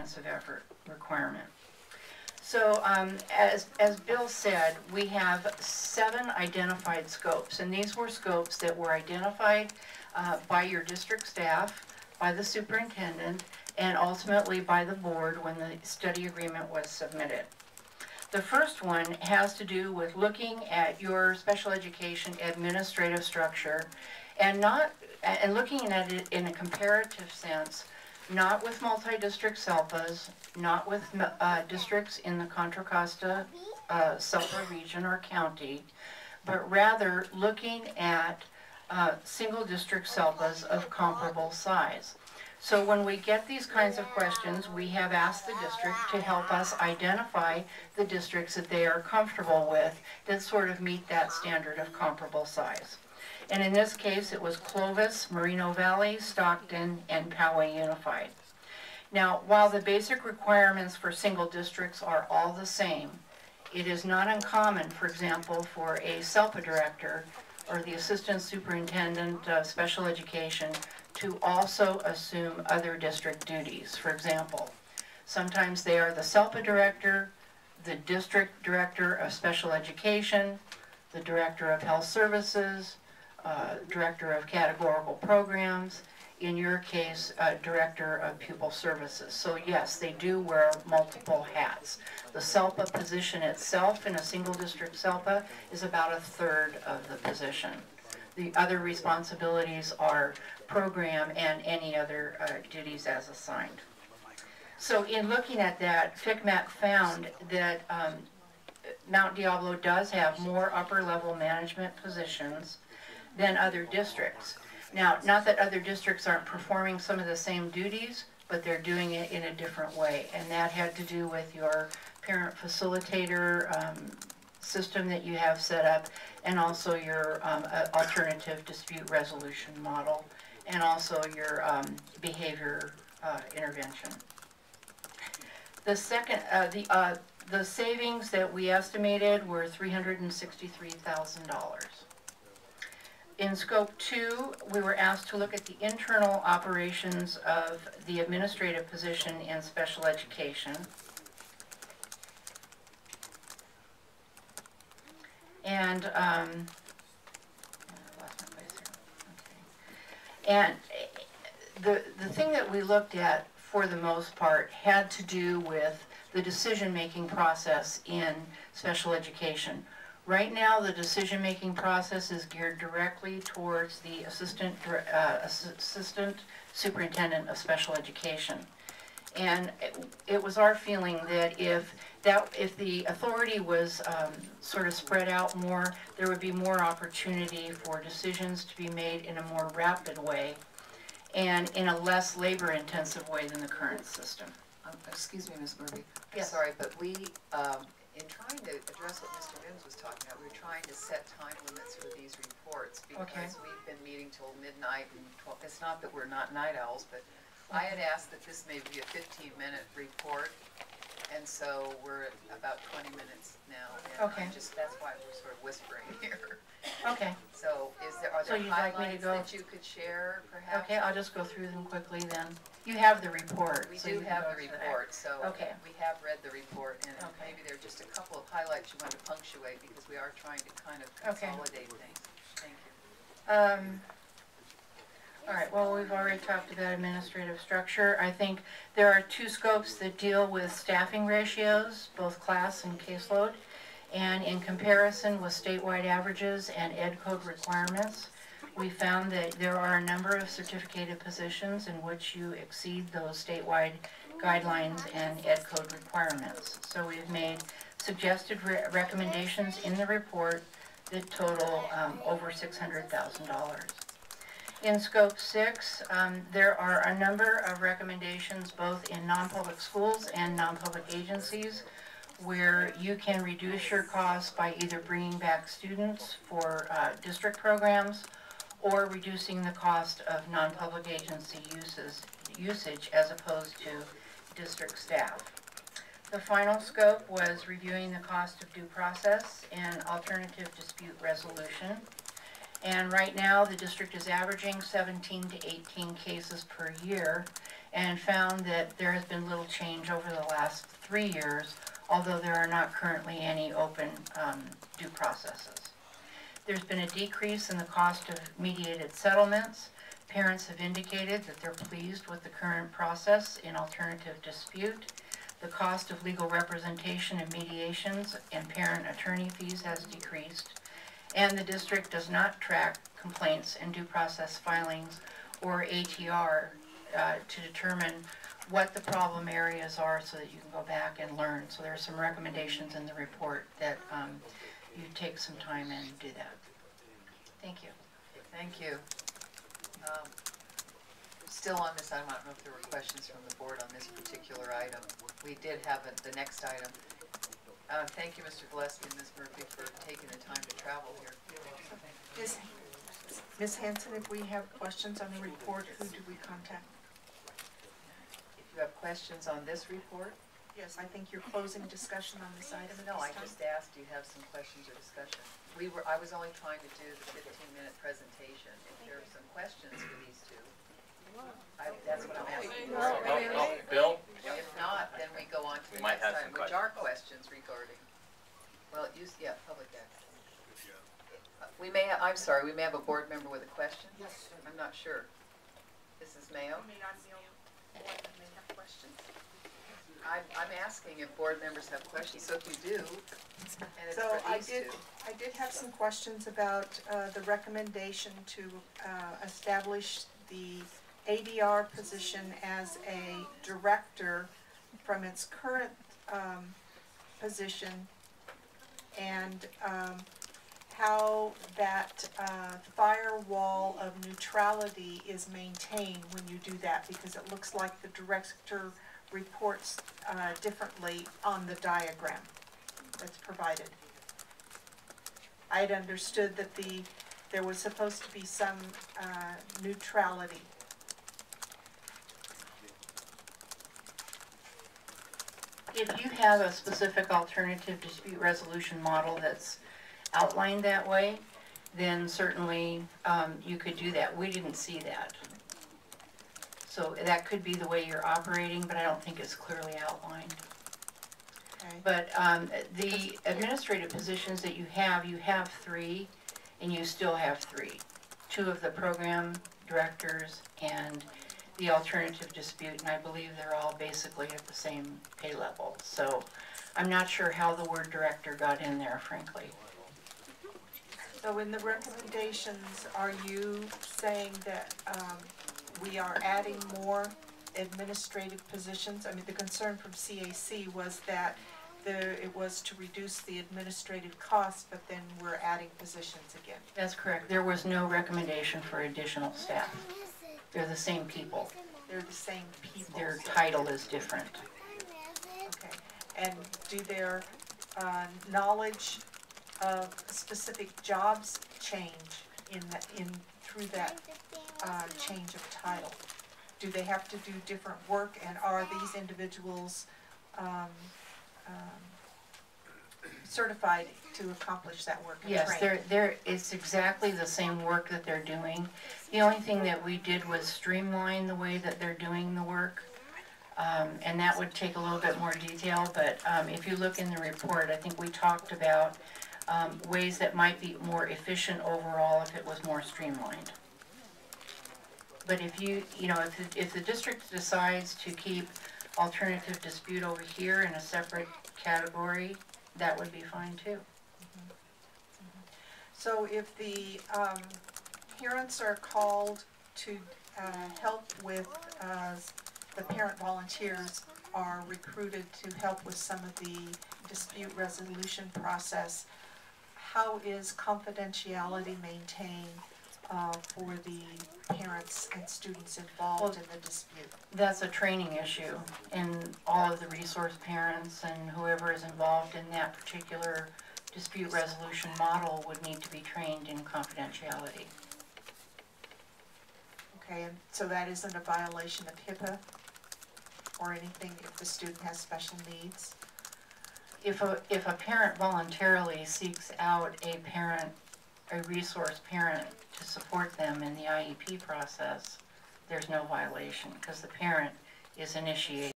extensive effort requirement. So as Bill said, we have 7 identified scopes, and these were scopes that were identified by your district staff, by the superintendent, and ultimately by the board when the study agreement was submitted. The first one has to do with looking at your special education administrative structure and looking at it in a comparative sense, not with multi-district SELPAs, not with districts in the Contra Costa SELPA region or county, but rather looking at single district SELPAs of comparable size. So when we get these kinds of questions, we have asked the district to help us identify the districts that they are comfortable with that sort of meet that standard of comparable size. And in this case, it was Clovis, Moreno Valley, Stockton, and Poway Unified. Now, while the basic requirements for single districts are all the same, it is not uncommon, for example, for a SELPA director or the assistant superintendent of special education to also assume other district duties. For example, sometimes they are the SELPA director, the district director of special education, the director of health services, director of categorical programs, in your case, director of pupil services. So yes, they do wear multiple hats. The SELPA position itself in a single district SELPA is about 1/3 of the position. The other responsibilities are program and any other duties as assigned. So in looking at that, FCMAT found that Mount Diablo does have more upper level management positions than other districts. Now, not that other districts aren't performing some of the same duties, but they're doing it in a different way. And that had to do with your parent facilitator system that you have set up, and also your alternative dispute resolution model, and also your behavior intervention. The second, the savings that we estimated were $363,000. In scope 2, we were asked to look at the internal operations of the administrative position in special education. And and the thing that we looked at for the most part had to do with the decision-making process in special education. Right now, the decision-making process is geared directly towards the assistant superintendent of special education. And it was our feeling that if the authority was sort of spread out more, there would be more opportunity for decisions to be made in a more rapid way and in a less labor-intensive way than the current system. Excuse me, Ms. Murphy. Yes. Sorry, but we, in trying to address what Mr. Mims was talking about, we were trying to set time limits for these reports because we've been meeting till midnight, and it's not that we're not night owls, but I had asked that this may be a 15-minute report, and so we're at about 20 minutes now. And that's why we're sort of whispering here. Okay. So are there highlights that you could share, perhaps? Okay, I'll just go through them quickly then. You have the report. We do have the report, so we have read the report, and maybe there are just a couple of highlights you want to punctuate because we are trying to kind of consolidate things. Thank you. All right, well, we've already talked about administrative structure. I think there are 2 scopes that deal with staffing ratios, both class and caseload, and in comparison with statewide averages and ed code requirements, we found that there are a number of certificated positions in which you exceed those statewide guidelines and ed code requirements. So we've made suggested recommendations in the report that total over $600,000. In scope 6, there are a number of recommendations both in non-public schools and non-public agencies where you can reduce your costs by either bringing back students for district programs or reducing the cost of non-public agency usage as opposed to district staff. The final scope was reviewing the cost of due process and alternative dispute resolution. And right now, the district is averaging 17 to 18 cases per year. and found that there has been little change over the last 3 years, although there are not currently any open due processes. There's been a decrease in the cost of mediated settlements. Parents have indicated that they're pleased with the current process in alternative dispute. The cost of legal representation and mediations and parent attorney fees has decreased. And the district does not track complaints and due process filings or ATR to determine what the problem areas are so that you can go back and learn. So there are some recommendations in the report that you take some time and do that. Thank you. Thank you. Still on this item, I don't know if there were questions from the board on this particular item. We did have the next item. Thank you, Mr. Gillespie and Ms. Murphy, for taking the time to travel here. Ms. Hanson, if we have questions on the report, who do we contact? If you have questions on this report? Yes, I think you're closing discussion on this item at No, I this time. just asked, do you have some questions or discussion? I was only trying to do the 15-minute presentation. If there are some questions for these two, that's what I'm asking. Bill? If not, then we go on to the might next have item, some which are questions regarding, well, public access. We may have, I'm sorry, we may have a board member with a question? Yes. I'm not sure. This is Mayo? You may not be on the board that may have questions. I'm asking if board members have questions, so if you do, and it's So for these two. I did have some questions about the recommendation to establish the ADR position as a director from its current position, and how that firewall of neutrality is maintained when you do that, because it looks like the director reports differently on the diagram that's provided. I had understood that there was supposed to be some neutrality. If you have a specific alternative dispute resolution model that's outlined that way, then certainly you could do that. We didn't see that. So that could be the way you're operating, but I don't think it's clearly outlined. Okay. But the administrative positions that you have 3, and you still have 3. 2 of the program directors and the alternative dispute, and I believe they're all basically at the same pay level. So I'm not sure how the word director got in there, frankly. So in the recommendations, are you saying that we are adding more administrative positions? I mean, the concern from CAC was that it was to reduce the administrative costs, but then we're adding positions again. That's correct. There was no recommendation for additional staff. They're the same people. They're the same people. Their title is different. Okay. And do their knowledge of specific jobs change through that change of title? Do they have to do different work, and are these individuals certified to accomplish that work and Yes, trained? it's exactly the same work that they're doing. The only thing that we did was streamline the way that they're doing the work. And that would take a little bit more detail, but if you look in the report, I think we talked about ways that might be more efficient overall if it was more streamlined. But if if the district decides to keep alternative dispute over here in a separate category, that would be fine too. So if the parents are called to help with, the parent volunteers are recruited to help with some of the dispute resolution process, how is confidentiality maintained for the parents and students involved in the dispute? That's a training issue, and all of the resource parents and whoever is involved in that particular dispute resolution model would need to be trained in confidentiality. Okay, and so that isn't a violation of HIPAA or anything if the student has special needs? If a parent voluntarily seeks out a resource parent to support them in the IEP process, there's no violation, because the parent is initiated.